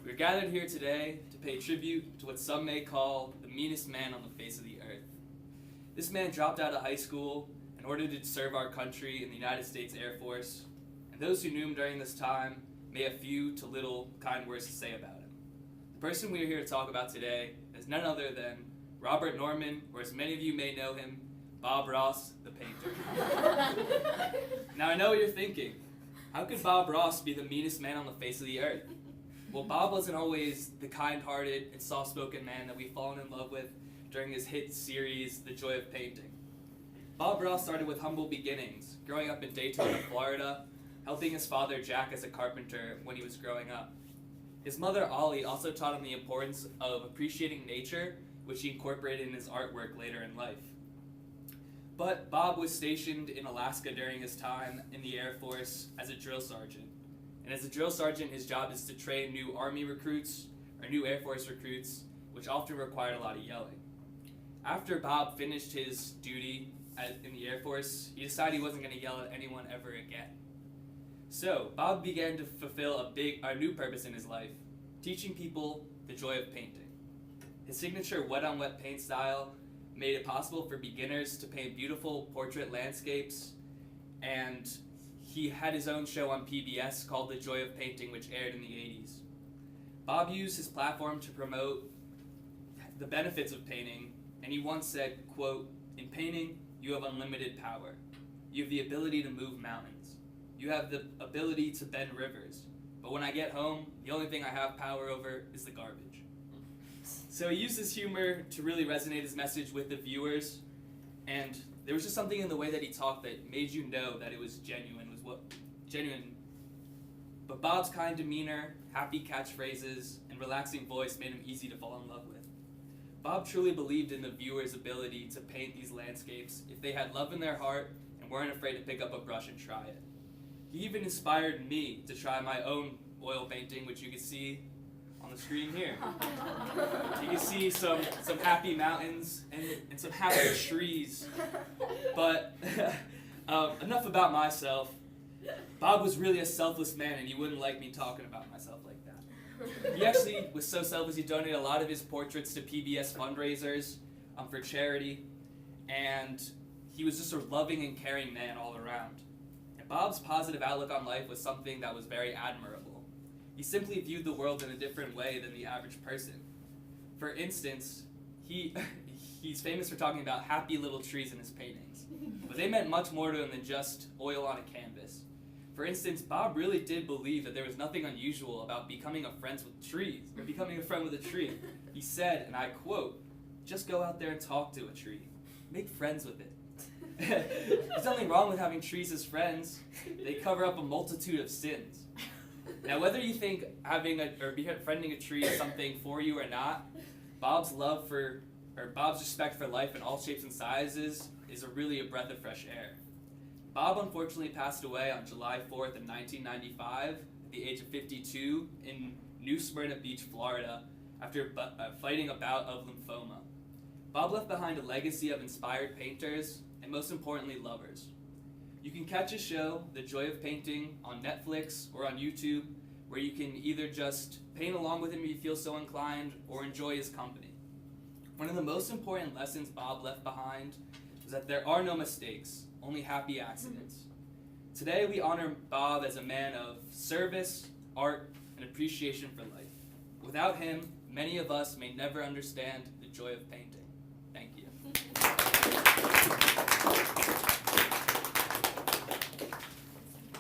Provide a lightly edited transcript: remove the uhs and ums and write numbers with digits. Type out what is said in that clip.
We are gathered here today to pay tribute to what some may call the meanest man on the face of the earth. This man dropped out of high school in order to serve our country in the United States Air Force, and those who knew him during this time may have few to little kind words to say about him. The person we are here to talk about today is none other than Robert Norman, or as many of you may know him, Bob Ross, the painter. Now I know what you're thinking. How could Bob Ross be the meanest man on the face of the earth? Well, Bob wasn't always the kind-hearted and soft-spoken man that we've fallen in love with during his hit series, The Joy of Painting. Bob Ross started with humble beginnings, growing up in Daytona, Florida, helping his father Jack as a carpenter when he was growing up. His mother Ollie also taught him the importance of appreciating nature, which he incorporated in his artwork later in life. But Bob was stationed in Alaska during his time in the Air Force as a drill sergeant. And as a drill sergeant, his job is to train new Army recruits or new Air Force recruits, which often required a lot of yelling. After Bob finished his duty in the Air Force, he decided he wasn't going to yell at anyone ever again. So Bob began to fulfill a new purpose in his life, teaching people the joy of painting. His signature wet-on-wet paint style made it possible for beginners to paint beautiful portrait landscapes, and he had his own show on PBS called The Joy of Painting, which aired in the 80s. Bob used his platform to promote the benefits of painting, and he once said, quote, "In painting, you have unlimited power. You have the ability to move mountains. You have the ability to bend rivers. But when I get home, the only thing I have power over is the garbage." So he used his humor to really resonate his message with the viewers, and there was just something in the way that he talked that made you know that it was genuine. But Bob's kind demeanor, happy catchphrases, and relaxing voice made him easy to fall in love with. Bob truly believed in the viewer's ability to paint these landscapes if they had love in their heart and weren't afraid to pick up a brush and try it. He even inspired me to try my own oil painting, which you can see on the screen here. You can see some happy mountains and some happy trees. But enough about myself. Bob was really a selfless man, and he wouldn't like me talking about myself like that. He actually was so selfless, he donated a lot of his portraits to PBS fundraisers for charity, and he was just a loving and caring man all around. And Bob's positive outlook on life was something that was very admirable. He simply viewed the world in a different way than the average person. For instance, he's famous for talking about happy little trees in his paintings, but they meant much more to him than just oil on a canvas. For instance, Bob really did believe that there was nothing unusual about becoming a friend with trees, or becoming a friend with a tree. He said, and I quote, "Just go out there and talk to a tree. Make friends with it." There's nothing wrong with having trees as friends. They cover up a multitude of sins. Now, whether you think befriending a tree is something for you or not, Bob's respect for life in all shapes and sizes is really a breath of fresh air. Bob unfortunately passed away on July 4th of 1995 at the age of 52 in New Smyrna Beach, Florida, after fighting a bout of lymphoma. Bob left behind a legacy of inspired painters and, most importantly, lovers. You can catch his show, The Joy of Painting, on Netflix or on YouTube, where you can either just paint along with him if you feel so inclined or enjoy his company. One of the most important lessons Bob left behind was that there are no mistakes, only happy accidents. Today we honor Bob as a man of service, art, and appreciation for life. Without him, many of us may never understand the joy of painting. Thank you.